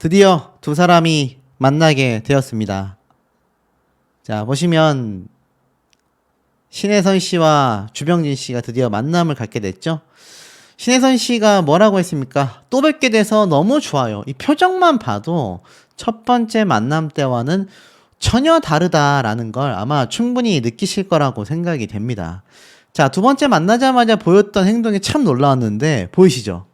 드디어 두 사람이 만나게 되었습니다. 자, 보시면 신혜선 씨와 주병진 씨가 드디어 만남을 갖게 됐죠. 신혜선 씨가 뭐라고 했습니까? 또 뵙게 돼서 너무 좋아요. 이 표정만 봐도 첫 번째 만남 때와는 전혀 다르다라는 걸 아마 충분히 느끼실 거라고 생각이 됩니다. 자, 두 번째 만나자마자 보였던 행동이 참 놀라웠는데 보이시죠?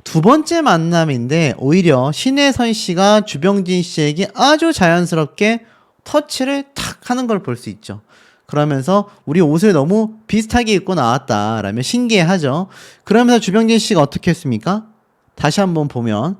두 번째 만남인데 오히려 신혜선 씨가 주병진 씨에게 아주 자연스럽게 터치를 탁 하는 걸 볼 수 있죠. 그러면서 우리 옷을 너무 비슷하게 입고 나왔다라며 신기해하죠. 그러면서 주병진 씨가 어떻게 했습니까? 다시 한번 보면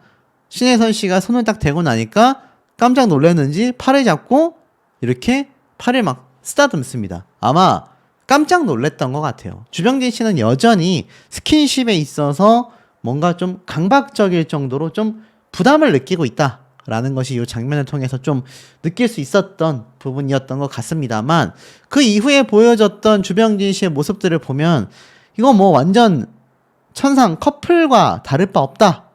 신혜선 씨가 손을 딱 대고 나니까 깜짝 놀랐는지 팔을 잡고 이렇게 팔을 막 쓰다듬습니다. 아마 깜짝 놀랐던 것 같아요. 주병진 씨는 여전히 스킨십에 있어서 뭔가 좀 강박적일 정도로 좀 부담을 느끼고 있다라는 것이 이 장면을 통해서 좀 느낄 수 있었던 부분이었던 것 같습니다만, 그 이후에 보여졌던 주병진 씨의 모습들을 보면 이거 뭐 완전 천상 커플과 다를 바 없다.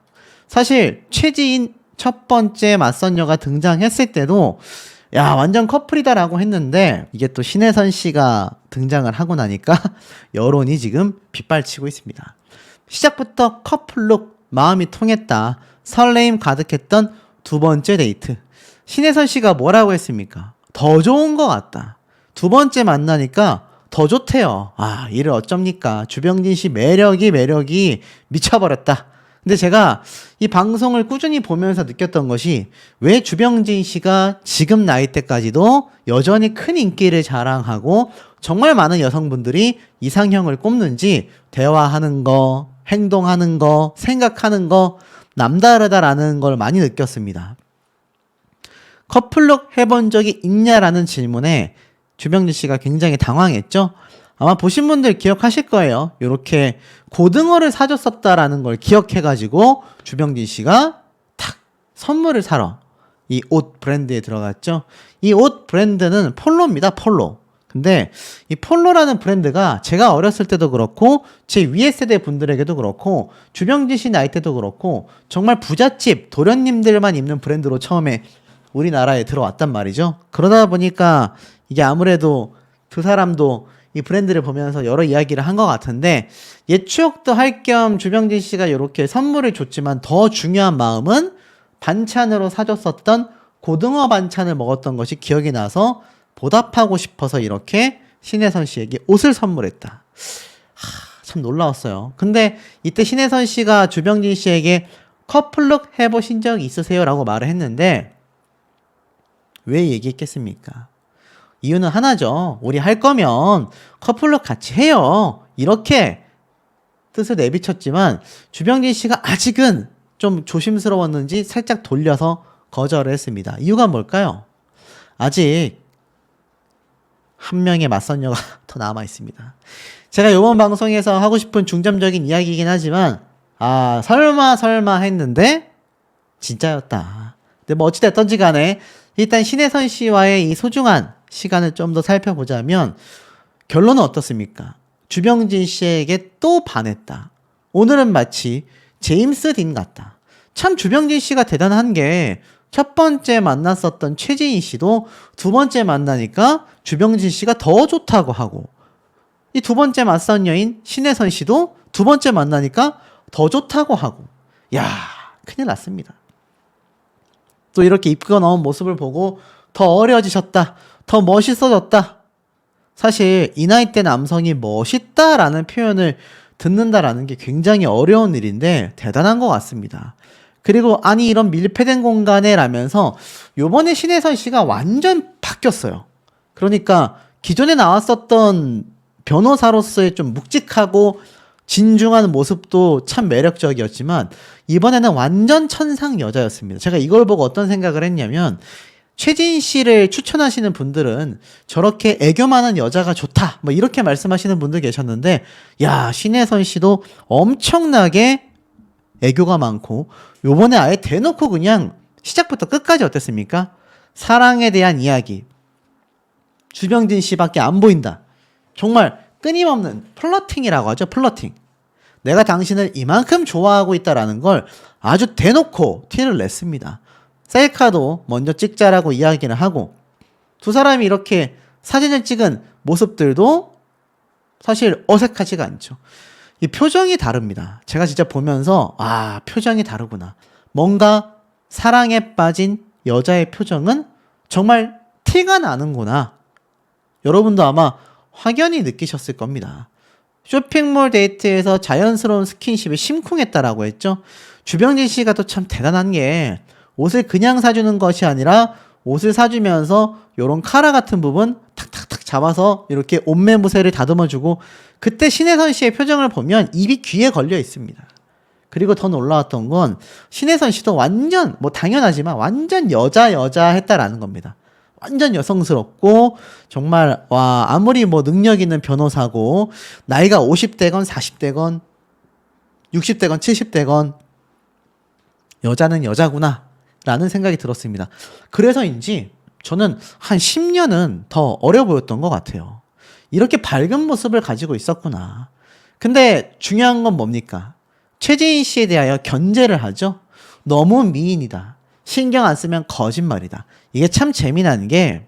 사실 최지인 첫 번째 맞선녀가 등장했을 때도 야, 완전 커플이다라고 했는데 이게 또 신혜선 씨가 등장을 하고 나니까 여론이 지금 빗발치고 있습니다. 시작부터 커플룩, 마음이 통했다, 설레임 가득했던 두 번째 데이트. 신혜선 씨가 뭐라고 했습니까? 더 좋은 것 같다. 두 번째 만나니까 더 좋대요. 아, 이를 어쩝니까? 주병진 씨 매력이 미쳐버렸다. 근데 제가 이 방송을 꾸준히 보면서 느꼈던 것이 왜 주병진 씨가 지금 나이대까지도 여전히 큰 인기를 자랑하고 정말 많은 여성분들이 이상형을 꼽는지, 대화하는 거, 행동하는 거, 생각하는 거 남다르다라는 걸 많이 느꼈습니다. 커플룩 해본 적이 있냐라는 질문에 주병진 씨가 굉장히 당황했죠. 아마 보신 분들 기억하실 거예요. 이렇게 고등어를 사줬었다라는 걸 기억해가지고 주병진 씨가 탁 선물을 사러 이 옷 브랜드에 들어갔죠. 이 옷 브랜드는 폴로입니다. 폴로. 근데 이 폴로라는 브랜드가 제가 어렸을 때도 그렇고 제 위에 세대 분들에게도 그렇고 주병진 씨 나이 때도 그렇고 정말 부잣집 도련님들만 입는 브랜드로 처음에 우리나라에 들어왔단 말이죠. 그러다 보니까 이게 아무래도 두 사람도 이 브랜드를 보면서 여러 이야기를 한 것 같은데, 옛 추억도 할 겸 주병진 씨가 이렇게 선물을 줬지만 더 중요한 마음은 반찬으로 사줬었던 고등어 반찬을 먹었던 것이 기억이 나서 보답하고 싶어서 이렇게 신혜선 씨에게 옷을 선물했다. 참 놀라웠어요. 근데 이때 신혜선 씨가 주병진 씨에게 커플룩 해보신 적 있으세요? 라고 말을 했는데 왜 얘기했겠습니까? 이유는 하나죠. 우리 할 거면 커플룩 같이 해요. 이렇게 뜻을 내비쳤지만 주병진 씨가 아직은 좀 조심스러웠는지 살짝 돌려서 거절을 했습니다. 이유가 뭘까요? 아직 한 명의 맞선녀가 더 남아 있습니다. 제가 이번 방송에서 하고 싶은 중점적인 이야기이긴 하지만 설마 했는데 진짜였다. 근데 뭐 어찌됐던지 간에 일단 신혜선 씨와의 이 소중한 시간을 좀 더 살펴보자면 결론은 어떻습니까? 주병진 씨에게 또 반했다. 오늘은 마치 제임스 딘 같다. 참 주병진 씨가 대단한 게 첫 번째 만났었던 최지인 씨도 두 번째 만나니까 주병진 씨가 더 좋다고 하고, 이 두 번째 맞선녀인 신혜선 씨도 두 번째 만나니까 더 좋다고 하고, 야, 큰일 났습니다. 또 이렇게 입고 나온 모습을 보고 더 어려지셨다, 더 멋있어졌다. 사실 이 나이 때 남성이 멋있다라는 표현을 듣는다라는 게 굉장히 어려운 일인데 대단한 것 같습니다. 그리고 아니 이런 밀폐된 공간에 라면서 요번에 신혜선 씨가 완전 바뀌었어요. 그러니까 기존에 나왔었던 변호사로서의 좀 묵직하고 진중한 모습도 참 매력적이었지만 이번에는 완전 천상 여자였습니다. 제가 이걸 보고 어떤 생각을 했냐면, 최지인 씨를 추천하시는 분들은 저렇게 애교 많은 여자가 좋다 뭐 이렇게 말씀하시는 분들 계셨는데, 야, 신혜선 씨도 엄청나게 애교가 많고 요번에 아예 대놓고 그냥 시작부터 끝까지 어땠습니까? 사랑에 대한 이야기, 주병진 씨밖에 안 보인다. 정말 끊임없는 플러팅이라고 하죠. 플러팅. 내가 당신을 이만큼 좋아하고 있다라는 걸 아주 대놓고 티를 냈습니다. 셀카도 먼저 찍자라고 이야기를 하고 두 사람이 이렇게 사진을 찍은 모습들도 사실 어색하지가 않죠. 이 표정이 다릅니다. 제가 진짜 보면서 표정이 다르구나. 뭔가 사랑에 빠진 여자의 표정은 정말 티가 나는구나. 여러분도 아마 확연히 느끼셨을 겁니다. 쇼핑몰 데이트에서 자연스러운 스킨십에 심쿵했다라고 했죠. 주병진 씨가 또 참 대단한 게 옷을 그냥 사주는 것이 아니라 옷을 사주면서 요런 카라 같은 부분 탁탁탁 잡아서 이렇게 옷매무새를 다듬어주고 그때 신혜선 씨의 표정을 보면 입이 귀에 걸려 있습니다. 그리고 더 놀라웠던 건 신혜선 씨도 완전 당연하지만 완전 여자 했다라는 겁니다. 완전 여성스럽고 정말 아무리 능력 있는 변호사고 나이가 50대건 40대건 60대건 70대건 여자는 여자구나 라는 생각이 들었습니다. 그래서인지 저는 한 10년은 더 어려 보였던 것 같아요. 이렇게 밝은 모습을 가지고 있었구나. 근데 중요한 건 뭡니까? 최재인 씨에 대하여 견제를 하죠. 너무 미인이다. 신경 안 쓰면 거짓말이다. 이게 참 재미난 게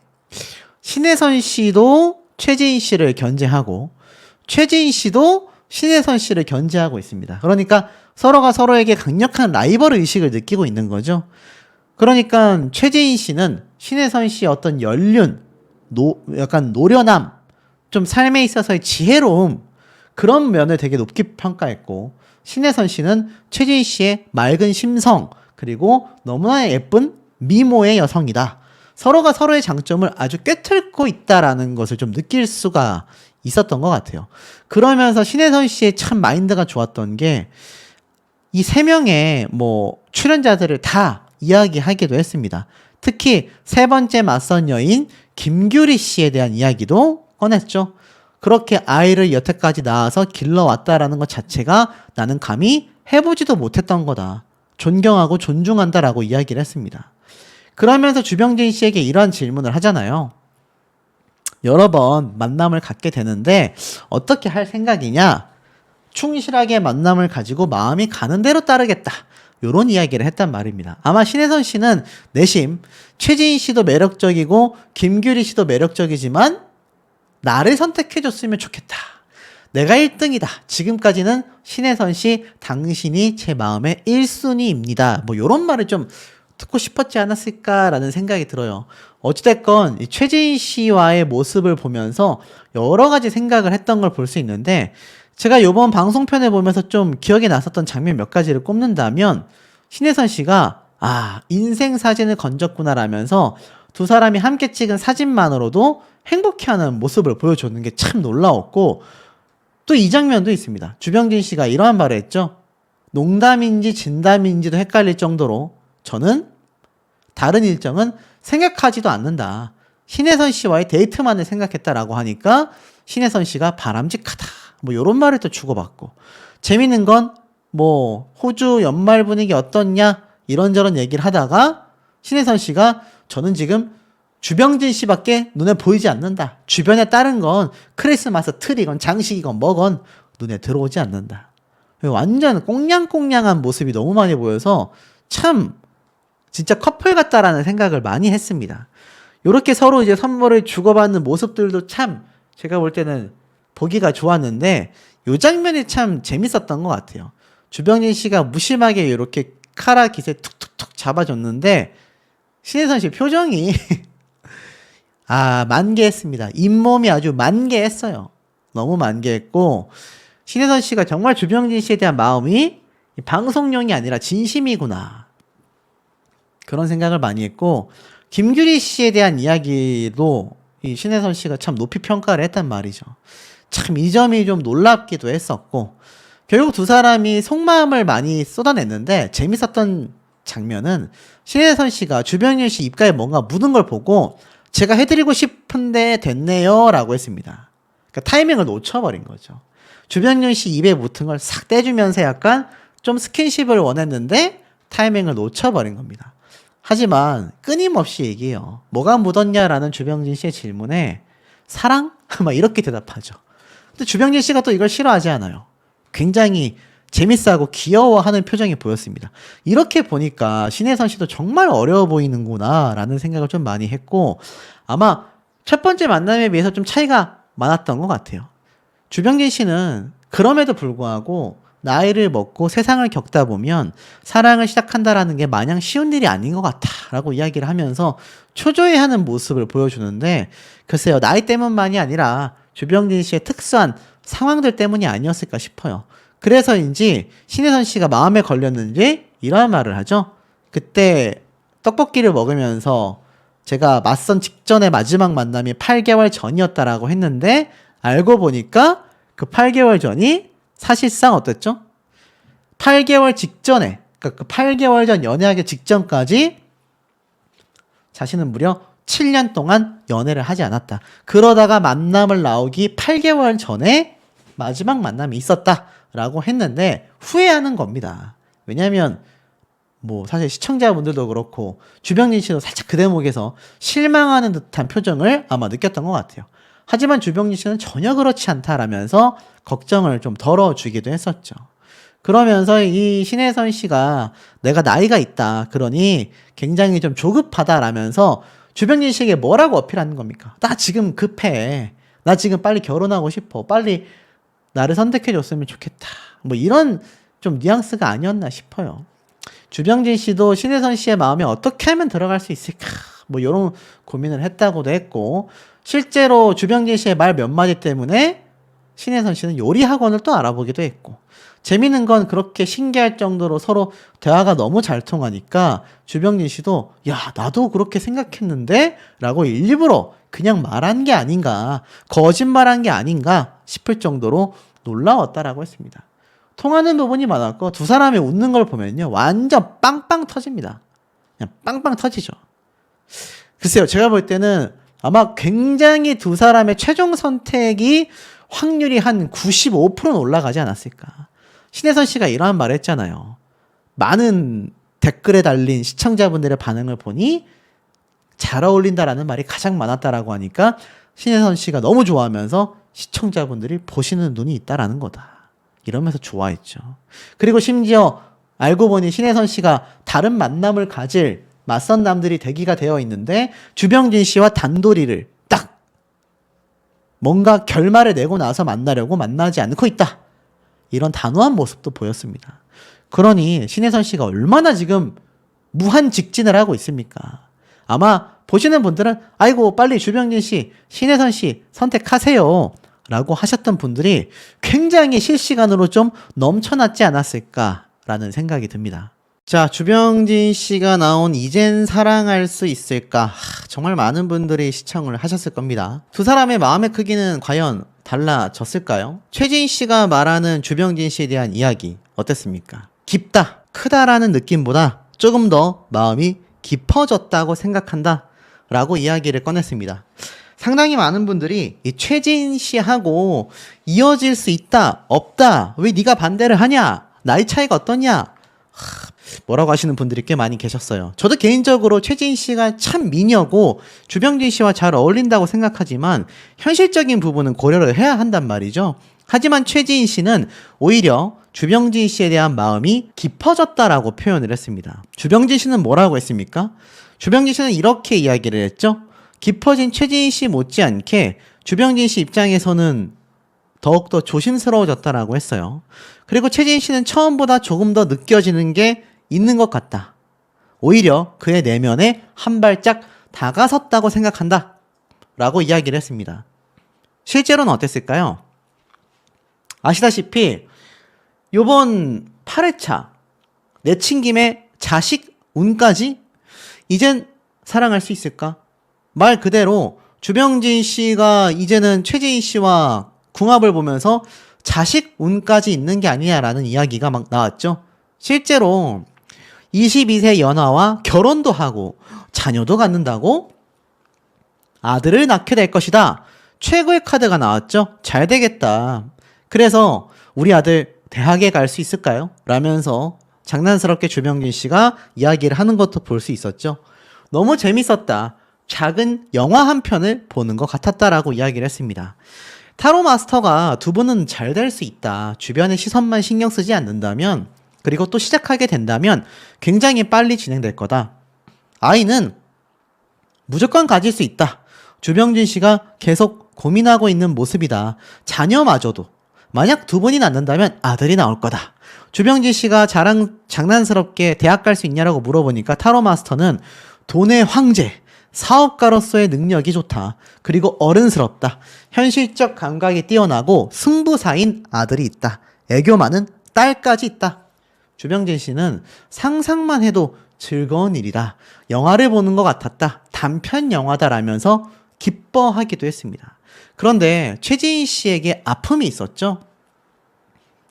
신혜선 씨도 최재인 씨를 견제하고 최재인 씨도 신혜선 씨를 견제하고 있습니다. 그러니까 서로가 서로에게 강력한 라이벌 의식을 느끼고 있는 거죠. 그러니까 최재인 씨는 신혜선 씨의 어떤 연륜, 약간 노련함, 좀 삶에 있어서의 지혜로움 그런 면을 되게 높게 평가했고 신혜선 씨는 최재인 씨의 맑은 심성 그리고 너무나 예쁜 미모의 여성이다. 서로가 서로의 장점을 아주 꿰뚫고 있다라는 것을 좀 느낄 수가 있었던 것 같아요. 그러면서 신혜선 씨의 참 마인드가 좋았던 게 이 세 명의 출연자들을 다 이야기하기도 했습니다. 특히 세 번째 맞선 여인 김규리 씨에 대한 이야기도 꺼냈죠. 그렇게 아이를 여태까지 낳아서 길러왔다라는 것 자체가 나는 감히 해보지도 못했던 거다. 존경하고 존중한다라고 이야기를 했습니다. 그러면서 주병진 씨에게 이러한 질문을 하잖아요. 여러 번 만남을 갖게 되는데 어떻게 할 생각이냐? 충실하게 만남을 가지고 마음이 가는 대로 따르겠다. 이런 이야기를 했단 말입니다. 아마 신혜선 씨는 내심 최지인 씨도 매력적이고 김규리 씨도 매력적이지만 나를 선택해줬으면 좋겠다. 내가 1등이다. 지금까지는 신혜선 씨 당신이 제 마음의 1순위입니다. 이런 말을 좀 듣고 싶었지 않았을까라는 생각이 들어요. 어찌됐건 최지인 씨와의 모습을 보면서 여러 가지 생각을 했던 걸 볼 수 있는데 제가 이번 방송편을 보면서 좀 기억에 났었던 장면 몇 가지를 꼽는다면 신혜선 씨가 인생 사진을 건졌구나라면서 두 사람이 함께 찍은 사진만으로도 행복해하는 모습을 보여줬는 게 참 놀라웠고 또 이 장면도 있습니다. 주병진 씨가 이러한 말을 했죠. 농담인지 진담인지도 헷갈릴 정도로 저는 다른 일정은 생각하지도 않는다. 신혜선 씨와의 데이트만을 생각했다라고 하니까 신혜선 씨가 바람직하다. 이런 말을 또 주고받고 재밌는 건 호주 연말 분위기 어떻냐 이런저런 얘기를 하다가 신혜선 씨가 저는 지금 주병진 씨밖에 눈에 보이지 않는다. 주변에 다른 건 크리스마스 트리건 장식이건 뭐건 눈에 들어오지 않는다. 완전 꽁냥꽁냥한 모습이 너무 많이 보여서 참 진짜 커플 같다라는 생각을 많이 했습니다. 이렇게 서로 이제 선물을 주고받는 모습들도 참 제가 볼 때는 보기가 좋았는데 이 장면이 참 재밌었던 것 같아요. 주병진 씨가 무심하게 이렇게 카라 깃에 툭툭툭 잡아줬는데 신혜선 씨 표정이 만개했습니다. 잇몸이 아주 만개했어요. 너무 만개했고 신혜선 씨가 정말 주병진 씨에 대한 마음이 방송용이 아니라 진심이구나. 그런 생각을 많이 했고 김규리 씨에 대한 이야기도 이 신혜선 씨가 참 높이 평가를 했단 말이죠. 참 이 점이 좀 놀랍기도 했었고 결국 두 사람이 속마음을 많이 쏟아냈는데 재밌었던 장면은 신혜선 씨가 주병진 씨 입가에 뭔가 묻은 걸 보고 제가 해드리고 싶은데 됐네요 라고 했습니다. 그러니까 타이밍을 놓쳐버린 거죠. 주병진 씨 입에 묻은 걸 싹 떼주면서 약간 좀 스킨십을 원했는데 타이밍을 놓쳐버린 겁니다. 하지만 끊임없이 얘기해요. 뭐가 묻었냐라는 주병진 씨의 질문에 사랑? 막 이렇게 대답하죠. 근데 주병진 씨가 또 이걸 싫어하지 않아요. 굉장히 재밌어하고 귀여워하는 표정이 보였습니다. 이렇게 보니까 신혜선 씨도 정말 어려워 보이는구나 라는 생각을 좀 많이 했고, 아마 첫 번째 만남에 비해서 좀 차이가 많았던 것 같아요. 주병진 씨는 그럼에도 불구하고 나이를 먹고 세상을 겪다 보면 사랑을 시작한다라는 게 마냥 쉬운 일이 아닌 것 같다라고 이야기를 하면서 초조해하는 모습을 보여주는데, 글쎄요, 나이 때문만이 아니라 주병진 씨의 특수한 상황들 때문이 아니었을까 싶어요. 그래서인지 신혜선 씨가 마음에 걸렸는지 이런 말을 하죠. 그때 떡볶이를 먹으면서 제가 맞선 직전의 마지막 만남이 8개월 전이었다라고 했는데, 알고 보니까 그 8개월 전이 사실상 어땠죠? 8개월 직전에, 그러니까 그 8개월 전 연애하기 직전까지 자신은 무려 7년 동안 연애를 하지 않았다. 그러다가 만남을 나오기 8개월 전에 마지막 만남이 있었다라고 했는데 후회하는 겁니다. 왜냐하면 뭐 사실 시청자분들도 그렇고 주병진 씨도 살짝 그 대목에서 실망하는 듯한 표정을 아마 느꼈던 것 같아요. 하지만 주병진 씨는 전혀 그렇지 않다라면서 걱정을 좀 덜어주기도 했었죠. 그러면서 이 신혜선 씨가 내가 나이가 있다, 그러니 굉장히 좀 조급하다라면서 주병진 씨에게 뭐라고 어필하는 겁니까? 나 지금 급해. 나 지금 빨리 결혼하고 싶어. 빨리 나를 선택해줬으면 좋겠다. 뭐 이런 좀 뉘앙스가 아니었나 싶어요. 주병진 씨도 신혜선 씨의 마음에 어떻게 하면 들어갈 수 있을까? 뭐 이런 고민을 했다고도 했고, 실제로 주병진 씨의 말 몇 마디 때문에 신혜선 씨는 요리 학원을 또 알아보기도 했고, 재밌는 건 그렇게 신기할 정도로 서로 대화가 너무 잘 통하니까 주병진 씨도 야, 나도 그렇게 생각했는데? 라고 일부러 그냥 말한 게 아닌가, 거짓말한 게 아닌가 싶을 정도로 놀라웠다라고 했습니다. 통하는 부분이 많았고 두 사람이 웃는 걸 보면요, 완전 빵빵 터집니다. 그냥 빵빵 터지죠. 글쎄요, 제가 볼 때는 아마 굉장히 두 사람의 최종 선택이 확률이 한 95%는 올라가지 않았을까. 신혜선 씨가 이러한 말을 했잖아요. 많은 댓글에 달린 시청자분들의 반응을 보니 잘 어울린다라는 말이 가장 많았다라고 하니까 신혜선 씨가 너무 좋아하면서 시청자분들이 보시는 눈이 있다라는 거다, 이러면서 좋아했죠. 그리고 심지어 알고 보니 신혜선 씨가 다른 만남을 가질 맞선 남들이 대기가 되어 있는데 주병진 씨와 단도리를 딱 뭔가 결말을 내고 나서 만나려고 만나지 않고 있다, 이런 단호한 모습도 보였습니다. 그러니 신혜선 씨가 얼마나 지금 무한 직진을 하고 있습니까? 아마 보시는 분들은 아이고 빨리 주병진 씨, 신혜선 씨 선택하세요 라고 하셨던 분들이 굉장히 실시간으로 좀 넘쳐났지 않았을까라는 생각이 듭니다. 자, 주병진 씨가 나온 이젠 사랑할 수 있을까? 정말 많은 분들이 시청을 하셨을 겁니다. 두 사람의 마음의 크기는 과연 달라졌을까요? 최진 씨가 말하는 주병진 씨에 대한 이야기 어땠습니까? 깊다, 크다라는 느낌보다 조금 더 마음이 깊어졌다고 생각한다 라고 이야기를 꺼냈습니다. 상당히 많은 분들이 이 최진 씨하고 이어질 수 있다, 없다, 왜 네가 반대를 하냐, 나이 차이가 어떠냐, 뭐라고 하시는 분들이 꽤 많이 계셨어요. 저도 개인적으로 최진 씨가 참 미녀고 주병진 씨와 잘 어울린다고 생각하지만 현실적인 부분은 고려를 해야 한단 말이죠. 하지만 최진 씨는 오히려 주병진 씨에 대한 마음이 깊어졌다라고 표현을 했습니다. 주병진 씨는 뭐라고 했습니까? 주병진 씨는 이렇게 이야기를 했죠. 깊어진 최진 씨 못지않게 주병진 씨 입장에서는 더욱더 조심스러워졌다라고 했어요. 그리고 최진 씨는 처음보다 조금 더 느껴지는 게 있는 것 같다. 오히려 그의 내면에 한 발짝 다가섰다고 생각한다 라고 이야기를 했습니다. 실제로는 어땠을까요? 아시다시피 요번 8회차 내친 김에 자식 운까지 이젠 사랑할 수 있을까? 말 그대로 주병진 씨가 이제는 최진 씨와 궁합을 보면서 자식 운까지 있는 게 아니냐라는 이야기가 막 나왔죠. 실제로 22세 연하와 결혼도 하고 자녀도 갖는다고? 아들을 낳게 될 것이다. 최고의 카드가 나왔죠. 잘 되겠다. 그래서 우리 아들 대학에 갈 수 있을까요? 라면서 장난스럽게 주병진 씨가 이야기를 하는 것도 볼 수 있었죠. 너무 재밌었다. 작은 영화 한 편을 보는 것 같았다라고 이야기를 했습니다. 타로 마스터가 두 분은 잘 될 수 있다. 주변의 시선만 신경 쓰지 않는다면, 그리고 또 시작하게 된다면 굉장히 빨리 진행될 거다. 아이는 무조건 가질 수 있다. 주병진 씨가 계속 고민하고 있는 모습이다. 자녀마저도 만약 두 분이 낳는다면 아들이 나올 거다. 주병진 씨가 장난스럽게 대학 갈 수 있냐라고 물어보니까 타로 마스터는 돈의 황제, 사업가로서의 능력이 좋다. 그리고 어른스럽다. 현실적 감각이 뛰어나고 승부사인 아들이 있다. 애교 많은 딸까지 있다. 주병진 씨는 상상만 해도 즐거운 일이다. 영화를 보는 것 같았다. 단편 영화다라면서 기뻐하기도 했습니다. 그런데 최지인 씨에게 아픔이 있었죠.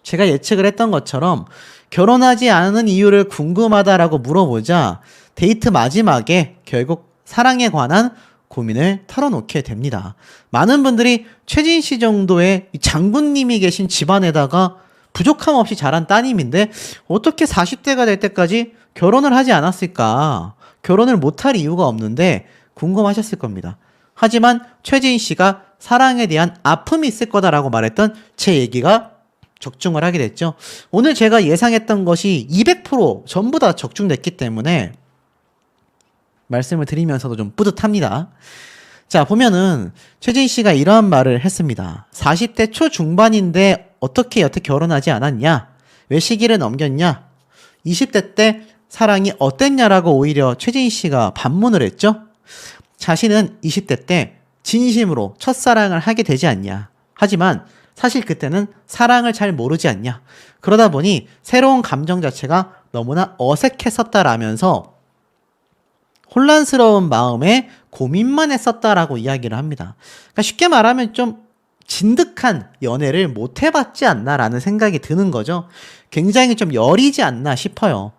제가 예측을 했던 것처럼 결혼하지 않은 이유를 궁금하다라고 물어보자 데이트 마지막에 결국 사랑에 관한 고민을 털어놓게 됩니다. 많은 분들이 최진 씨 정도의 장군님이 계신 집안에다가 부족함 없이 자란 따님인데 어떻게 40대가 될 때까지 결혼을 하지 않았을까? 결혼을 못할 이유가 없는데 궁금하셨을 겁니다. 하지만 최진 씨가 사랑에 대한 아픔이 있을 거다라고 말했던 제 얘기가 적중을 하게 됐죠. 오늘 제가 예상했던 것이 200% 전부 다 적중됐기 때문에 말씀을 드리면서도 좀 뿌듯합니다. 자, 보면은 최진 씨가 이러한 말을 했습니다. 40대 초중반인데 어떻게 여태 결혼하지 않았냐? 왜 시기를 넘겼냐? 20대 때 사랑이 어땠냐라고 오히려 최진 씨가 반문을 했죠. 자신은 20대 때 진심으로 첫사랑을 하게 되지 않냐. 하지만 사실 그때는 사랑을 잘 모르지 않냐. 그러다 보니 새로운 감정 자체가 너무나 어색했었다라면서 혼란스러운 마음에 고민만 했었다라고 이야기를 합니다. 그러니까 쉽게 말하면 좀 진득한 연애를 못 해봤지 않나라는 생각이 드는 거죠. 굉장히 좀 여리지 않나 싶어요.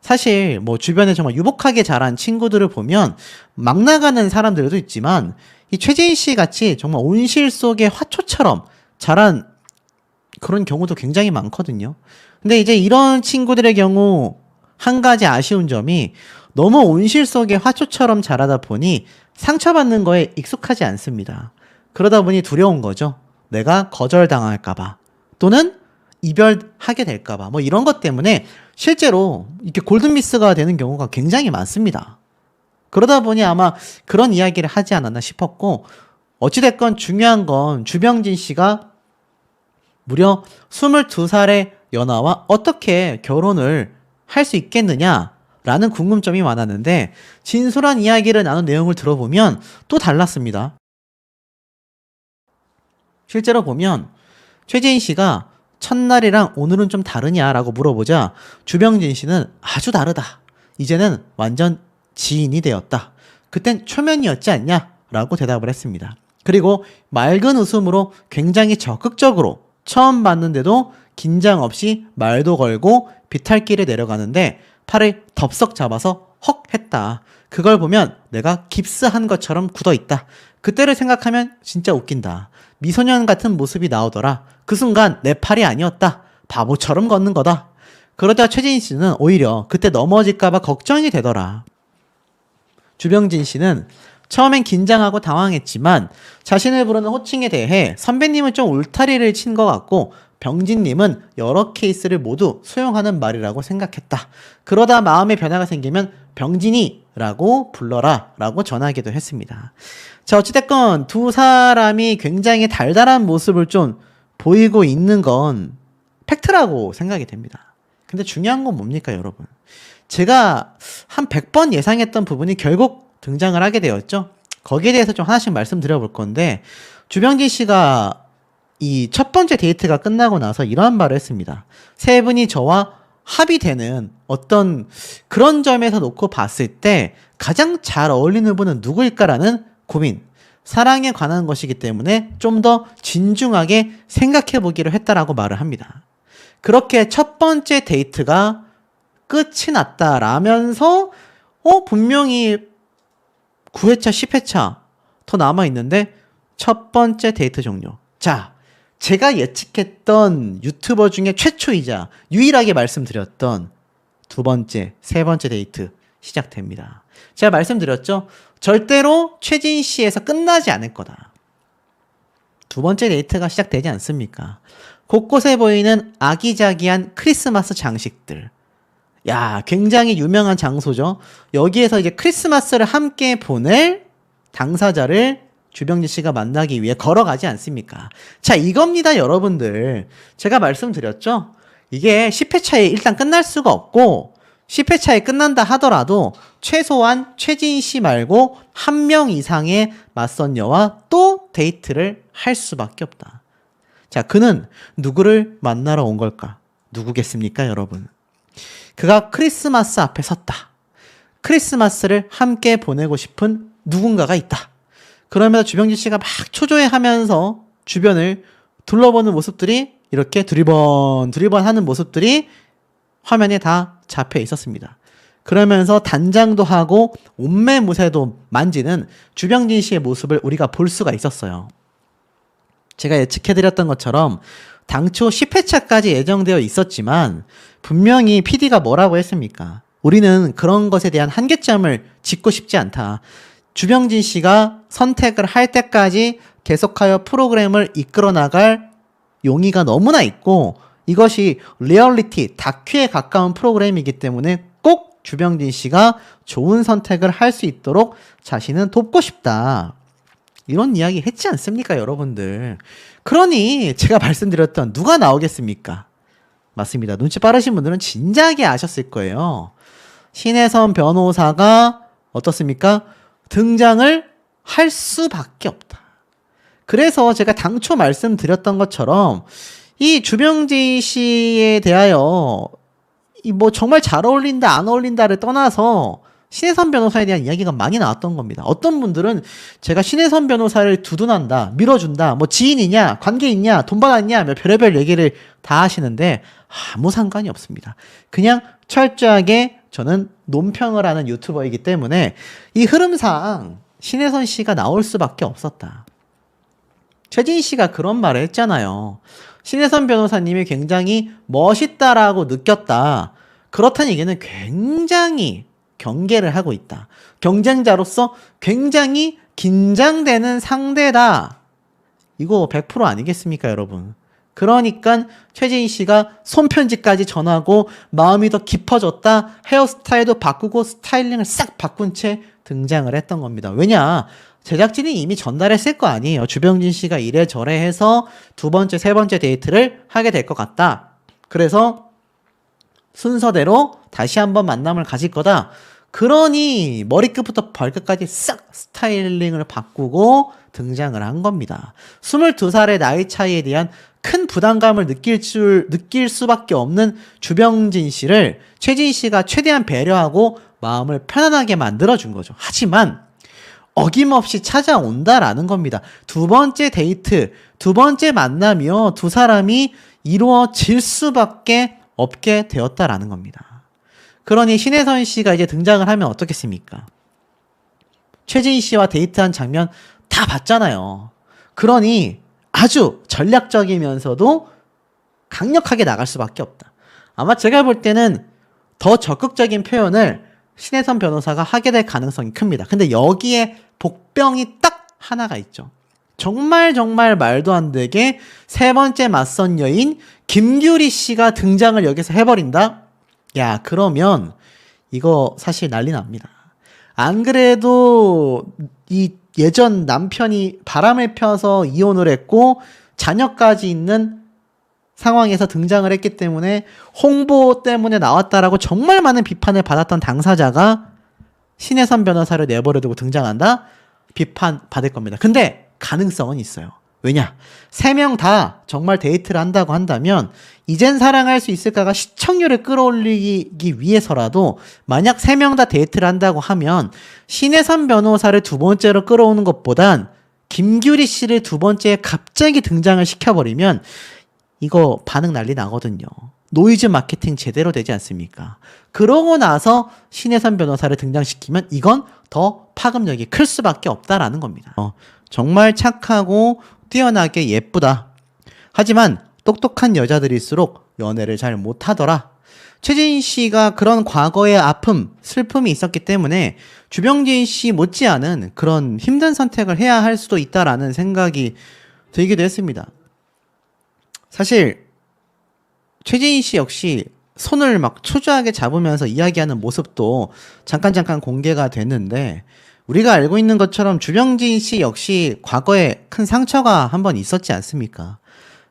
사실 뭐 주변에 정말 유복하게 자란 친구들을 보면 막 나가는 사람들도 있지만 이 최재인 씨 같이 정말 온실 속의 화초처럼 자란 그런 경우도 굉장히 많거든요. 근데 이제 이런 친구들의 경우 한 가지 아쉬운 점이 너무 온실 속의 화초처럼 자라다 보니 상처받는 거에 익숙하지 않습니다. 그러다 보니 두려운 거죠. 내가 거절당할까봐 또는 이별하게 될까봐 뭐 이런 것 때문에 실제로 이렇게 골든미스가 되는 경우가 굉장히 많습니다. 그러다 보니 아마 그런 이야기를 하지 않았나 싶었고 어찌됐건 중요한 건 주병진 씨가 무려 22살의 연하와 어떻게 결혼을 할 수 있겠느냐라는 궁금점이 많았는데 진솔한 이야기를 나눈 내용을 들어보면 또 달랐습니다. 실제로 보면 최재인 씨가 첫날이랑 오늘은 좀 다르냐라고 물어보자 주병진 씨는 아주 다르다. 이제는 완전 지인이 되었다. 그땐 초면이었지 않냐? 라고 대답을 했습니다. 그리고 맑은 웃음으로 굉장히 적극적으로 처음 봤는데도 긴장 없이 말도 걸고 비탈길에 내려가는데 팔을 덥석 잡아서 헉 했다. 그걸 보면 내가 깁스한 것처럼 굳어있다. 그때를 생각하면 진짜 웃긴다. 미소년 같은 모습이 나오더라. 그 순간 내 팔이 아니었다. 바보처럼 걷는 거다. 그러다 최진 씨는 오히려 그때 넘어질까봐 걱정이 되더라. 주병진 씨는 처음엔 긴장하고 당황했지만 자신을 부르는 호칭에 대해 선배님은 좀 울타리를 친 것 같고 병진님은 여러 케이스를 모두 수용하는 말이라고 생각했다. 그러다 마음의 변화가 생기면 병진이라고 불러라 라고 전하기도 했습니다. 자, 어찌됐건 두 사람이 굉장히 달달한 모습을 좀 보이고 있는 건 팩트라고 생각이 됩니다. 근데 중요한 건 뭡니까, 여러분? 제가 한 100번 예상했던 부분이 결국 등장을 하게 되었죠. 거기에 대해서 좀 하나씩 말씀드려 건데 주병진 씨가 이 첫 번째 데이트가 끝나고 나서 이러한 말을 했습니다. 세 분이 저와 합의되는 어떤 그런 점에서 놓고 봤을 때 가장 잘 어울리는 분은 누구일까라는 고민. 사랑에 관한 것이기 때문에 좀 더 진중하게 생각해 보기로 했다라고 말을 합니다. 그렇게 첫 번째 데이트가 끝이 났다라면서 분명히 9회차, 10회차 더 남아있는데 첫 번째 데이트 종료. 자, 제가 예측했던 유튜버 중에 최초이자 유일하게 말씀드렸던 두 번째, 세 번째 데이트 시작됩니다. 제가 말씀드렸죠? 절대로 최진 씨에서 끝나지 않을 거다. 두 번째 데이트가 시작되지 않습니까? 곳곳에 보이는 아기자기한 크리스마스 장식들. 야, 굉장히 유명한 장소죠. 여기에서 이제 크리스마스를 함께 보낼 당사자를 주병진 씨가 만나기 위해 걸어가지 않습니까? 자, 이겁니다, 여러분들. 제가 말씀드렸죠? 이게 10회 차에 일단 끝날 수가 없고, 10회 차에 끝난다 하더라도 최소한 최진 씨 말고 한 명 이상의 맞선녀와 또 데이트를 할 수밖에 없다. 자, 그는 누구를 만나러 온 걸까? 누구겠습니까, 여러분? 그가 크리스마스 앞에 섰다. 크리스마스를 함께 보내고 싶은 누군가가 있다. 그러면서 주병진 씨가 막 초조해하면서 주변을 둘러보는 모습들이 이렇게 두리번 하는 모습들이 화면에 다 잡혀 있었습니다. 그러면서 단장도 하고 옷매무새도 만지는 주병진 씨의 모습을 우리가 볼 수가 있었어요. 제가 예측해드렸던 것처럼 당초 10회차까지 예정되어 있었지만 분명히 PD가 뭐라고 했습니까? 우리는 그런 것에 대한 한계점을 짚고 싶지 않다. 주병진 씨가 선택을 할 때까지 계속하여 프로그램을 이끌어 나갈 용의가 너무나 있고 이것이 리얼리티, 다큐에 가까운 프로그램이기 때문에 꼭 주병진 씨가 좋은 선택을 할 수 있도록 자신은 돕고 싶다. 이런 이야기 했지 않습니까, 여러분들? 그러니 제가 말씀드렸던 누가 나오겠습니까? 맞습니다. 눈치 빠르신 분들은 진작에 아셨을 거예요. 신혜선 변호사가 어떻습니까? 등장을 할 수밖에 없다. 그래서 제가 당초 말씀드렸던 것처럼 이 주병진 씨에 대하여 이 뭐 정말 잘 어울린다 안 어울린다를 떠나서 신혜선 변호사에 대한 이야기가 많이 나왔던 겁니다. 어떤 분들은 제가 신혜선 변호사를 두둔한다, 밀어준다, 뭐 지인이냐, 관계 있냐, 돈 받았냐, 뭐 별의별 얘기를 다 하시는데 아무 상관이 없습니다. 그냥 철저하게 저는 논평을 하는 유튜버이기 때문에 이 흐름상 신혜선 씨가 나올 수밖에 없었다. 최진 씨가 그런 말을 했잖아요. 신혜선 변호사님이 굉장히 멋있다라고 느꼈다. 그렇다는 얘기는 굉장히 경계를 하고 있다. 경쟁자로서 굉장히 긴장되는 상대다. 이거 100% 아니겠습니까, 여러분? 그러니까 최진 씨가 손편지까지 전하고 마음이 더 깊어졌다. 헤어스타일도 바꾸고 스타일링을 싹 바꾼 채 등장을 했던 겁니다. 왜냐? 제작진이 이미 전달했을 거 아니에요. 주병진 씨가 이래저래 해서 두 번째, 세 번째 데이트를 하게 될 것 같다. 그래서 순서대로 다시 한번 만남을 가질 거다. 그러니 머리끝부터 발끝까지 싹 스타일링을 바꾸고 등장을 한 겁니다. 22살의 나이 차이에 대한 큰 부담감을 느낄 수밖에 없는 주병진 씨를 최진 씨가 최대한 배려하고 마음을 편안하게 만들어준 거죠. 하지만 어김없이 찾아온다라는 겁니다. 두 번째 데이트, 두 번째 만남이요. 두 사람이 이루어질 수밖에 없게 되었다라는 겁니다. 그러니 신혜선 씨가 이제 등장을 하면 어떻겠습니까? 최진 씨와 데이트한 장면 다 봤잖아요. 그러니 아주 전략적이면서도 강력하게 나갈 수밖에 없다. 아마 제가 볼 때는 더 적극적인 표현을 신혜선 변호사가 하게 될 가능성이 큽니다. 근데 여기에 복병이 딱 하나가 있죠. 정말 말도 안 되게 세 번째 맞선 여인 김규리 씨가 등장을 여기서 해버린다? 야, 그러면 이거 사실 난리 납니다. 안 그래도 이 예전 남편이 바람을 펴서 이혼을 했고 자녀까지 있는 상황에서 등장을 했기 때문에 홍보 때문에 나왔다라고 정말 많은 비판을 받았던 당사자가 신혜선 변호사를 내버려두고 등장한다? 비판 받을 겁니다. 근데 가능성은 있어요. 왜냐? 세 명 다 정말 데이트를 한다고 한다면 이젠 사랑할 수 있을까가 시청률을 끌어올리기 위해서라도 만약 세 명 다 데이트를 한다고 하면 신혜선 변호사를 두 번째로 끌어오는 것보단 김규리 씨를 두 번째에 갑자기 등장을 시켜버리면 이거 반응 난리 나거든요. 노이즈 마케팅 제대로 되지 않습니까? 그러고 나서 신혜선 변호사를 등장시키면 이건 더 파급력이 클 수밖에 없다라는 겁니다. 정말 착하고 뛰어나게 예쁘다. 하지만 똑똑한 여자들일수록 연애를 잘 못하더라. 최진 씨가 그런 과거의 아픔, 슬픔이 있었기 때문에 주병진 씨 못지않은 그런 힘든 선택을 해야 할 수도 있다라는 생각이 들기도 했습니다. 사실 최재인 씨 역시 손을 막 초조하게 잡으면서 이야기하는 모습도 잠깐 공개가 됐는데, 우리가 알고 있는 것처럼 주병진 씨 역시 과거에 큰 상처가 한번 있었지 않습니까?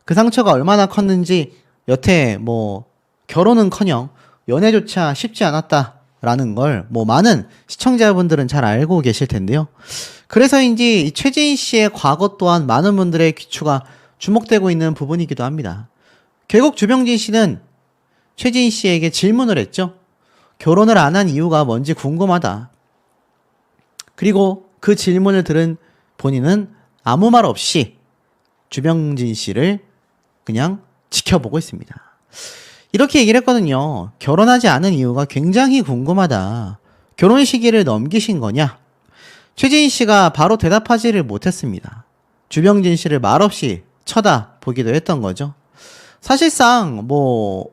그 상처가 얼마나 컸는지 여태 뭐 결혼은커녕 연애조차 쉽지 않았다라는 걸 뭐 많은 시청자분들은 잘 알고 계실 텐데요. 그래서인지 이 최재인 씨의 과거 또한 많은 분들의 귀추가 주목되고 있는 부분이기도 합니다. 결국 주병진 씨는 최재인 씨에게 질문을 했죠. 결혼을 안 한 이유가 뭔지 궁금하다. 그리고 그 질문을 들은 본인은 아무 말 없이 주병진 씨를 그냥 지켜보고 있습니다. 이렇게 얘기를 했거든요. 결혼하지 않은 이유가 굉장히 궁금하다. 결혼 시기를 넘기신 거냐? 최재인 씨가 바로 대답하지를 못했습니다. 주병진 씨를 말없이 쳐다보기도 했던 거죠. 사실상 뭐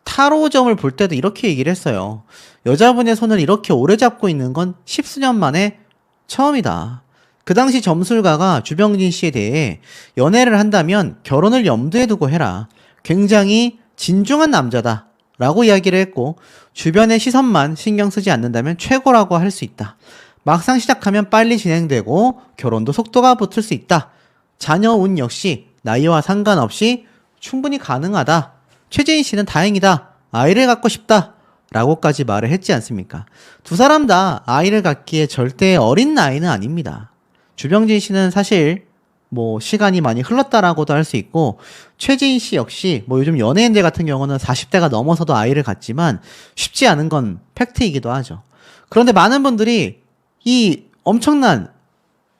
타로점을 볼 때도 이렇게 얘기를 했어요. 여자분의 손을 이렇게 오래 잡고 있는 건 십수년 만에 처음이다. 그 당시 점술가가 주병진 씨에 대해 연애를 한다면 결혼을 염두에 두고 해라. 굉장히 진중한 남자다. 라고 이야기를 했고, 주변의 시선만 신경 쓰지 않는다면 최고라고 할 수 있다. 막상 시작하면 빨리 진행되고 결혼도 속도가 붙을 수 있다. 자녀 운 역시 나이와 상관없이 충분히 가능하다. 최재인 씨는 다행이다. 아이를 갖고 싶다. 라고까지 말을 했지 않습니까? 두 사람 다 아이를 갖기에 절대 어린 나이는 아닙니다. 주병진 씨는 사실 뭐 시간이 많이 흘렀다라고도 할 수 있고, 최재인 씨 역시 뭐 요즘 연예인들 같은 경우는 40대가 넘어서도 아이를 갖지만 쉽지 않은 건 팩트이기도 하죠. 그런데 많은 분들이 이 엄청난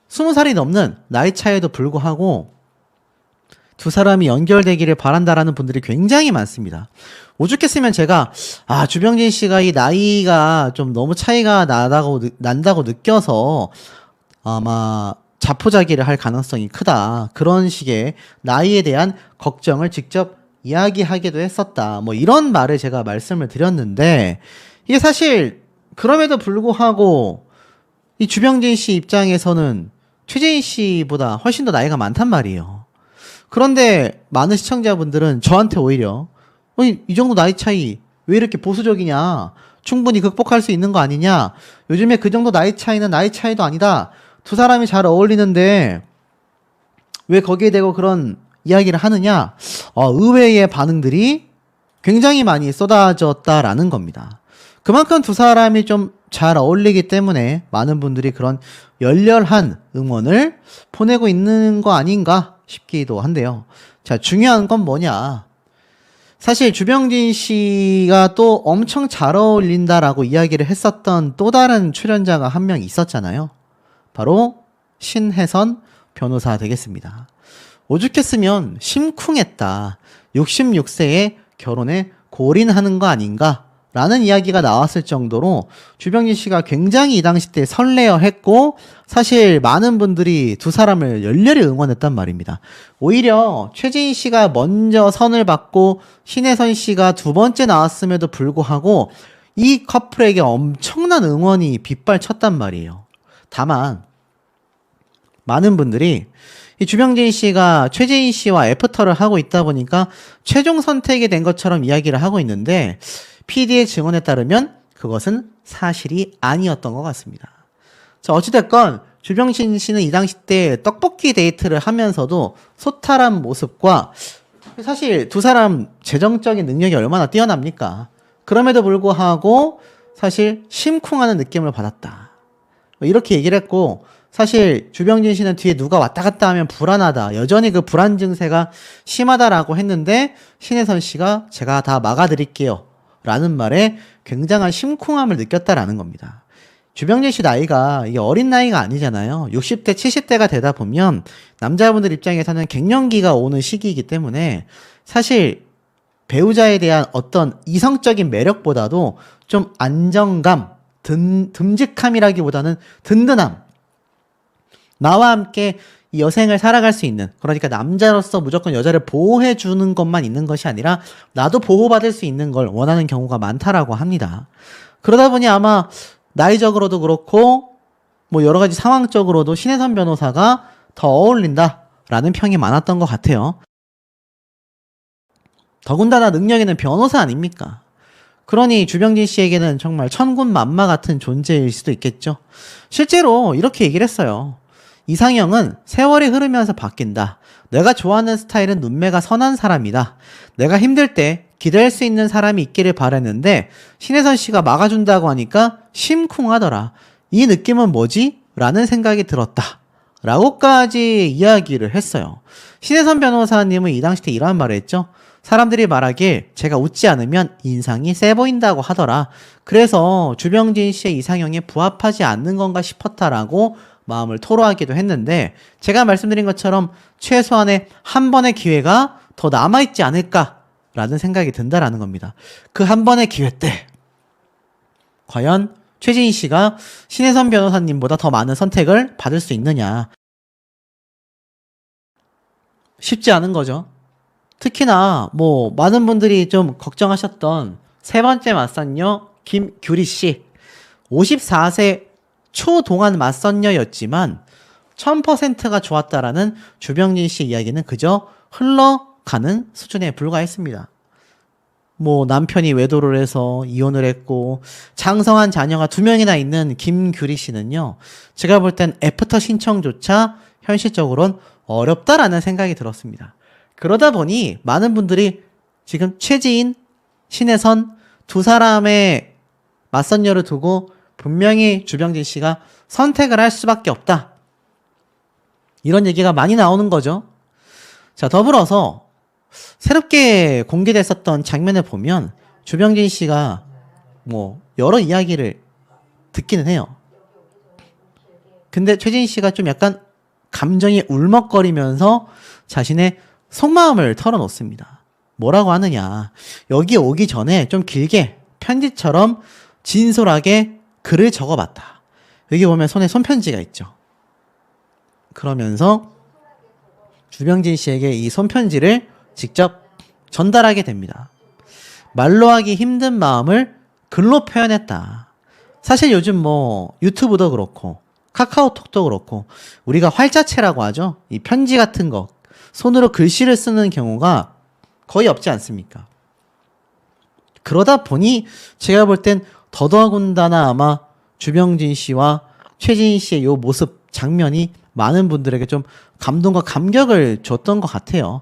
20살이 넘는 나이 차이에도 불구하고 두 사람이 연결되기를 바란다라는 분들이 굉장히 많습니다. 오죽했으면 제가 주병진 씨가 이 나이가 좀 너무 차이가 난다고 느껴서 아마 자포자기를 할 가능성이 크다. 그런 식의 나이에 대한 걱정을 직접 이야기하기도 했었다. 뭐 이런 말을 제가 말씀을 드렸는데, 이게 사실 그럼에도 불구하고 이 주병진 씨 입장에서는 최재인 씨보다 훨씬 더 나이가 많단 말이에요. 그런데 많은 시청자분들은 저한테 오히려 이 정도 나이 차이 왜 이렇게 보수적이냐, 충분히 극복할 수 있는 거 아니냐, 요즘에 그 정도 나이 차이는 나이 차이도 아니다, 두 사람이 잘 어울리는데 왜 거기에 대고 그런 이야기를 하느냐, 의외의 반응들이 굉장히 많이 쏟아졌다라는 겁니다. 그만큼 두 사람이 좀 잘 어울리기 때문에 많은 분들이 그런 열렬한 응원을 보내고 있는 거 아닌가 싶기도 한데요. 자, 중요한 건 뭐냐. 사실 주병진 씨가 또 엄청 잘 어울린다라고 이야기를 했었던 또 다른 출연자가 한 명 있었잖아요. 바로 신혜선 변호사 되겠습니다. 오죽했으면 심쿵했다. 66세에 결혼에 골인하는 거 아닌가? 라는 이야기가 나왔을 정도로 주병진 씨가 굉장히 이 당시 때 설레어했고, 사실 많은 분들이 두 사람을 열렬히 응원했단 말입니다. 오히려 최재인 씨가 먼저 선을 받고 신혜선 씨가 두 번째 나왔음에도 불구하고 이 커플에게 엄청난 응원이 빗발쳤단 말이에요. 다만 많은 분들이 이 주병진 씨가 최재인 씨와 애프터를 하고 있다 보니까 최종 선택이 된 것처럼 이야기를 하고 있는데, PD의 증언에 따르면 그것은 사실이 아니었던 것 같습니다. 자, 어찌됐건 주병진 씨는 이 당시 때 떡볶이 데이트를 하면서도 소탈한 모습과, 사실 두 사람 재정적인 능력이 얼마나 뛰어납니까? 그럼에도 불구하고 사실 심쿵하는 느낌을 받았다. 이렇게 얘기를 했고, 사실 주병진 씨는 뒤에 누가 왔다 갔다 하면 불안하다, 여전히 그 불안 증세가 심하다라고 했는데, 신혜선 씨가 제가 다 막아드릴게요 라는 말에 굉장한 심쿵함을 느꼈다라는 겁니다. 주병진 씨 나이가 이게 어린 나이가 아니잖아요. 60대, 70대가 되다 보면 남자분들 입장에서는 갱년기가 오는 시기이기 때문에 사실 배우자에 대한 어떤 이성적인 매력보다도 좀 안정감, 듬직함이라기보다는 든든함, 나와 함께 이 여생을 살아갈 수 있는, 그러니까 남자로서 무조건 여자를 보호해주는 것만 있는 것이 아니라 나도 보호받을 수 있는 걸 원하는 경우가 많다라고 합니다. 그러다 보니 아마 나이적으로도 그렇고 뭐 여러 가지 상황적으로도 신혜선 변호사가 더 어울린다 라는 평이 많았던 것 같아요. 더군다나 능력 있는 변호사 아닙니까? 그러니 주병진 씨에게는 정말 천군만마 같은 존재일 수도 있겠죠. 실제로 이렇게 얘기를 했어요. 이상형은 세월이 흐르면서 바뀐다. 내가 좋아하는 스타일은 눈매가 선한 사람이다. 내가 힘들 때 기댈 수 있는 사람이 있기를 바랬는데 신혜선 씨가 막아준다고 하니까 심쿵하더라. 이 느낌은 뭐지? 라는 생각이 들었다. 라고까지 이야기를 했어요. 신혜선 변호사님은 이 당시 때 이런 말을 했죠. 사람들이 말하길 제가 웃지 않으면 인상이 세 보인다고 하더라. 그래서 주병진 씨의 이상형에 부합하지 않는 건가 싶었다라고 마음을 토로하기도 했는데 제가 말씀드린 것처럼 최소한의 한 번의 기회가 더 남아있지 않을까라는 생각이 든다라는 겁니다. 그 한 번의 기회 때 과연 최진희 씨가 신혜선 변호사님보다 더 많은 선택을 받을 수 있느냐. 쉽지 않은 거죠. 특히나 많은 분들이 좀 걱정하셨던 세 번째 맞선녀 김규리 씨. 54세 초동안 맞선녀였지만 1000%가 좋았다라는 주병진 씨 이야기는 그저 흘러가는 수준에 불과했습니다. 남편이 외도를 해서 이혼을 했고 장성한 자녀가 2명이나 있는 김규리 씨는요. 제가 볼 땐 애프터 신청조차 현실적으로는 어렵다라는 생각이 들었습니다. 그러다 보니 많은 분들이 지금 최지인, 신혜선 두 사람의 맞선녀를 두고 분명히 주병진 씨가 선택을 할 수밖에 없다. 이런 얘기가 많이 나오는 거죠. 자, 더불어서 새롭게 공개됐었던 장면을 보면 주병진 씨가 여러 이야기를 듣기는 해요. 근데 최진 씨가 좀 약간 감정이 울먹거리면서 자신의 속마음을 털어놓습니다. 뭐라고 하느냐. 여기 오기 전에 좀 길게 편지처럼 진솔하게 글을 적어봤다. 여기 보면 손에 손편지가 있죠. 그러면서 주병진 씨에게 이 손편지를 직접 전달하게 됩니다. 말로 하기 힘든 마음을 글로 표현했다. 사실 요즘 유튜브도 그렇고 카카오톡도 그렇고 우리가 활자체라고 하죠. 이 편지 같은 거 손으로 글씨를 쓰는 경우가 거의 없지 않습니까? 그러다 보니 제가 볼 땐 더더군다나 아마 주병진 씨와 최진희 씨의 이 모습 장면이 많은 분들에게 좀 감동과 감격을 줬던 것 같아요.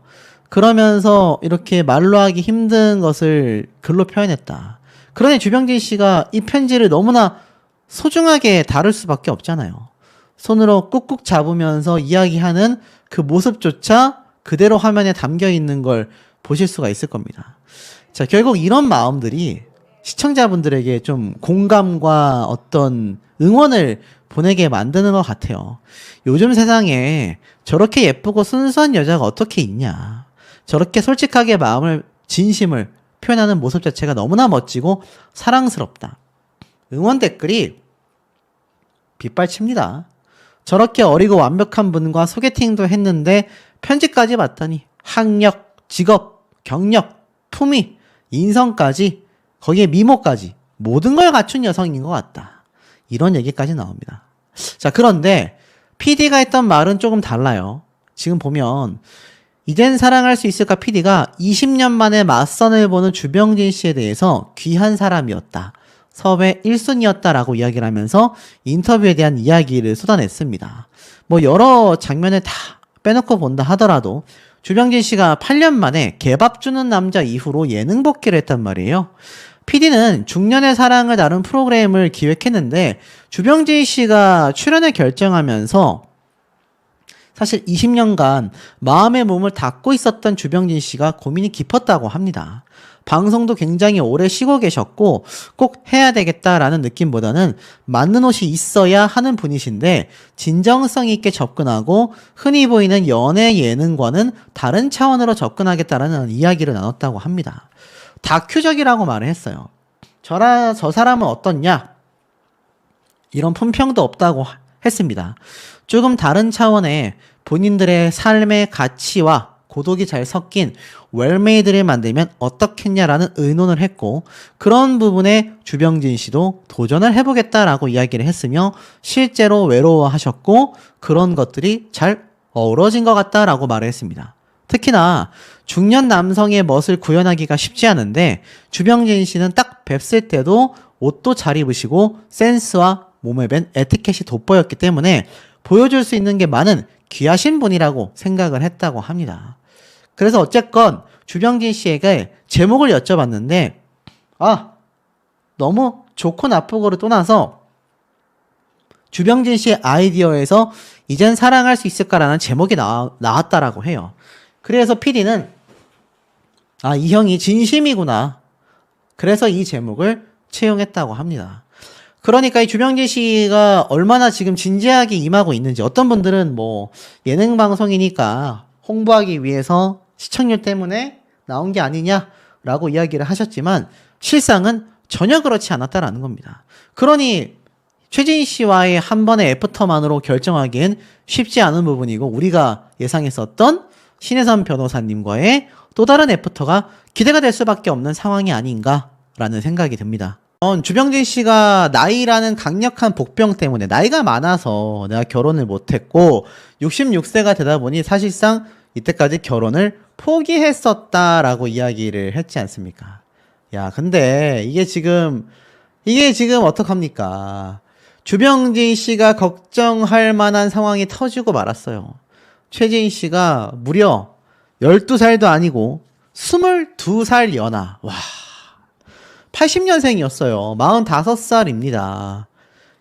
그러면서 이렇게 말로 하기 힘든 것을 글로 표현했다. 그러니 주병진 씨가 이 편지를 너무나 소중하게 다룰 수밖에 없잖아요. 손으로 꾹꾹 잡으면서 이야기하는 그 모습조차 그대로 화면에 담겨 있는 걸 보실 수가 있을 겁니다. 자, 결국 이런 마음들이 시청자분들에게 좀 공감과 어떤 응원을 보내게 만드는 것 같아요. 요즘 세상에 저렇게 예쁘고 순수한 여자가 어떻게 있냐. 저렇게 솔직하게 마음을, 진심을 표현하는 모습 자체가 너무나 멋지고 사랑스럽다. 응원 댓글이 빗발칩니다. 저렇게 어리고 완벽한 분과 소개팅도 했는데 편지까지 받다니 학력, 직업, 경력, 품위, 인성까지 거기에 미모까지 모든 걸 갖춘 여성인 것 같다. 이런 얘기까지 나옵니다. 자, 그런데 PD가 했던 말은 조금 달라요. 지금 보면 이젠 사랑할 수 있을까 PD가 20년 만에 맞선을 보는 주병진 씨에 대해서 귀한 사람이었다. 섭외 1순위였다라고 이야기를 하면서 인터뷰에 대한 이야기를 쏟아냈습니다. 여러 장면을 다 빼놓고 본다 하더라도 주병진 씨가 8년 만에 개밥 주는 남자 이후로 예능 복귀를 했단 말이에요. PD는 중년의 사랑을 다룬 프로그램을 기획했는데 주병진 씨가 출연을 결정하면서 사실 20년간 마음의 몸을 닫고 있었던 주병진 씨가 고민이 깊었다고 합니다. 방송도 굉장히 오래 쉬고 계셨고 꼭 해야 되겠다라는 느낌보다는 맞는 옷이 있어야 하는 분이신데 진정성 있게 접근하고 흔히 보이는 연애 예능과는 다른 차원으로 접근하겠다라는 이야기를 나눴다고 합니다. 다큐적이라고 말을 했어요. 저 사람은 어떻냐? 이런 품평도 없다고 했습니다. 조금 다른 차원의 본인들의 삶의 가치와 고독이 잘 섞인 웰메이드를 만들면 어떻겠냐라는 의논을 했고 그런 부분에 주병진 씨도 도전을 해보겠다라고 이야기를 했으며 실제로 외로워하셨고 그런 것들이 잘 어우러진 것 같다라고 말을 했습니다. 특히나 중년 남성의 멋을 구현하기가 쉽지 않은데 주병진 씨는 딱 뵙을 때도 옷도 잘 입으시고 센스와 몸에 밴 에티켓이 돋보였기 때문에 보여줄 수 있는 게 많은 귀하신 분이라고 생각을 했다고 합니다. 그래서 어쨌건 주병진 씨에게 제목을 여쭤봤는데 너무 좋고 나쁘고를 떠나서 주병진 씨의 아이디어에서 이젠 사랑할 수 있을까라는 제목이 나왔다라고 해요. 그래서 PD는 이 형이 진심이구나. 그래서 이 제목을 채용했다고 합니다. 그러니까 이 주병진 씨가 얼마나 지금 진지하게 임하고 있는지, 어떤 분들은 뭐 예능 방송이니까 홍보하기 위해서 시청률 때문에 나온 게 아니냐라고 이야기를 하셨지만 실상은 전혀 그렇지 않았다라는 겁니다. 그러니 최진희 씨와의 한 번의 애프터만으로 결정하기엔 쉽지 않은 부분이고, 우리가 예상했었던 신혜선 변호사님과의 또 다른 애프터가 기대가 될 수밖에 없는 상황이 아닌가라는 생각이 듭니다. 주병진 씨가 나이라는 강력한 복병 때문에 나이가 많아서 내가 결혼을 못했고 66세가 되다 보니 사실상 이때까지 결혼을 포기했었다라고 이야기를 했지 않습니까? 야, 근데 이게 지금 어떡합니까? 주병진 씨가 걱정할 만한 상황이 터지고 말았어요. 최진희 씨가 무려 12살도 아니고 22살 연하. 와, 80년생이었어요. 45살입니다.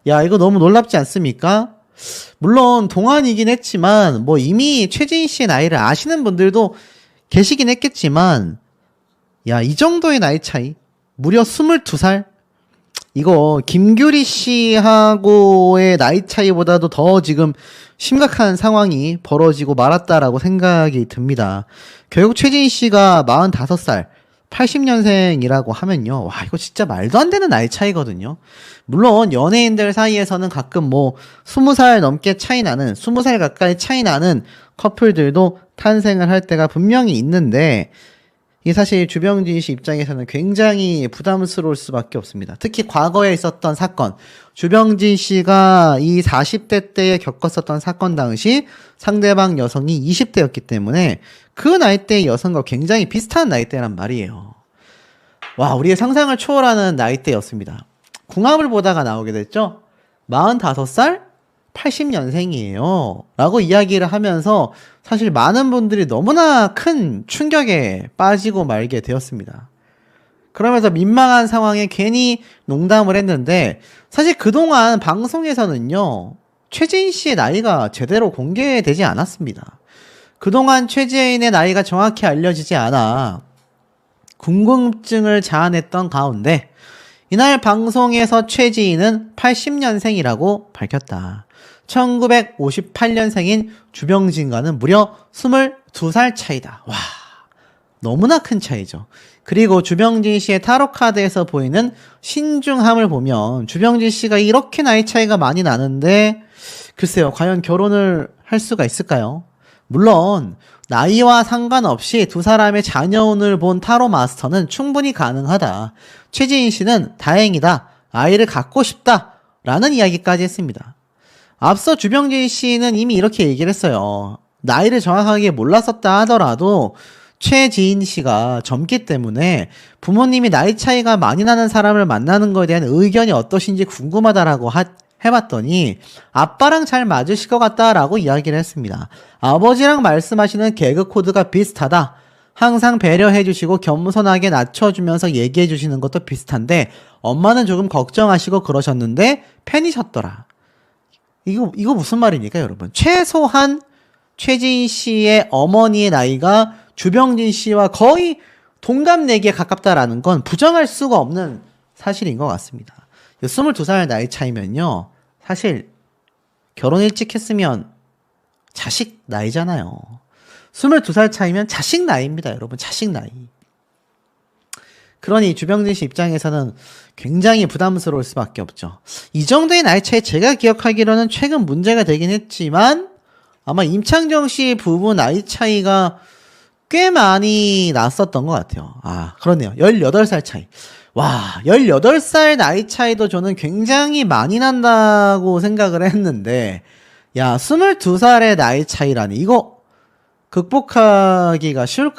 야, 이거 너무 놀랍지 않습니까? 물론 동안이긴 했지만 뭐 이미 최진희 씨의 나이를 아시는 분들도 계시긴 했겠지만, 야, 이 정도의 나이 차이, 무려 22살? 이거 김규리 씨하고의 나이 차이보다도 더 지금 심각한 상황이 벌어지고 말았다라고 생각이 듭니다. 결국 최진희 씨가 45살, 80년생이라고 하면요, 와, 이거 진짜 말도 안 되는 나이 차이거든요. 물론 연예인들 사이에서는 가끔 뭐 20살 넘게 차이 나는, 20살 가까이 차이 나는 커플들도 탄생을 할 때가 분명히 있는데, 이 사실 주병진 씨 입장에서는 굉장히 부담스러울 수밖에 없습니다. 특히 과거에 있었던 사건, 주병진 씨가 이 40대 때에 겪었었던 사건 당시 상대방 여성이 20대였기 때문에 그 나이대의 여성과 굉장히 비슷한 나이대란 말이에요. 와, 우리의 상상을 초월하는 나이대였습니다. 궁합을 보다가 나오게 됐죠. 45살? 80년생이에요. 라고 이야기를 하면서 사실 많은 분들이 너무나 큰 충격에 빠지고 말게 되었습니다. 그러면서 민망한 상황에 괜히 농담을 했는데, 사실 그동안 방송에서는요, 최지인 씨의 나이가 제대로 공개되지 않았습니다. 그동안 최지인의 나이가 정확히 알려지지 않아 궁금증을 자아냈던 가운데 이날 방송에서 최지인은 80년생이라고 밝혔다. 1958년생인 주병진과는 무려 22살 차이다. 와, 너무나 큰 차이죠. 그리고 주병진 씨의 타로 카드에서 보이는 신중함을 보면 주병진 씨가 이렇게 나이 차이가 많이 나는데 글쎄요, 과연 결혼을 할 수가 있을까요? 물론 나이와 상관없이 두 사람의 자녀운을 본 타로 마스터는 충분히 가능하다. 최지인 씨는 다행이다. 아이를 갖고 싶다. 라는 이야기까지 했습니다. 앞서 주병진 씨는 이미 이렇게 얘기를 했어요. 나이를 정확하게 몰랐었다 하더라도 최지인 씨가 젊기 때문에 부모님이 나이 차이가 많이 나는 사람을 만나는 것에 대한 의견이 어떠신지 궁금하다라고 해봤더니 아빠랑 잘 맞으실 것 같다라고 이야기를 했습니다. 아버지랑 말씀하시는 개그 코드가 비슷하다. 항상 배려해주시고 겸손하게 낮춰주면서 얘기해주시는 것도 비슷한데 엄마는 조금 걱정하시고 그러셨는데 팬이셨더라. 이거 무슨 말입니까, 여러분? 최소한 최진 씨의 어머니의 나이가 주병진 씨와 거의 동갑내기에 가깝다라는 건 부정할 수가 없는 사실인 것 같습니다. 22살 나이 차이면요, 사실 결혼 일찍 했으면 자식 나이잖아요. 22살 차이면 자식 나이입니다, 여러분. 자식 나이. 그러니 주병진 씨 입장에서는 굉장히 부담스러울 수밖에 없죠. 이 정도의 나이 차이, 제가 기억하기로는 최근 문제가 되긴 했지만 아마 임창정 씨 부부 나이 차이가 꽤 많이 났었던 것 같아요. 아, 그렇네요. 18살 차이. 와, 18살 나이 차이도 저는 굉장히 많이 난다고 생각을 했는데, 야, 22살의 나이 차이라니. 이거 극복하기가 쉬울까?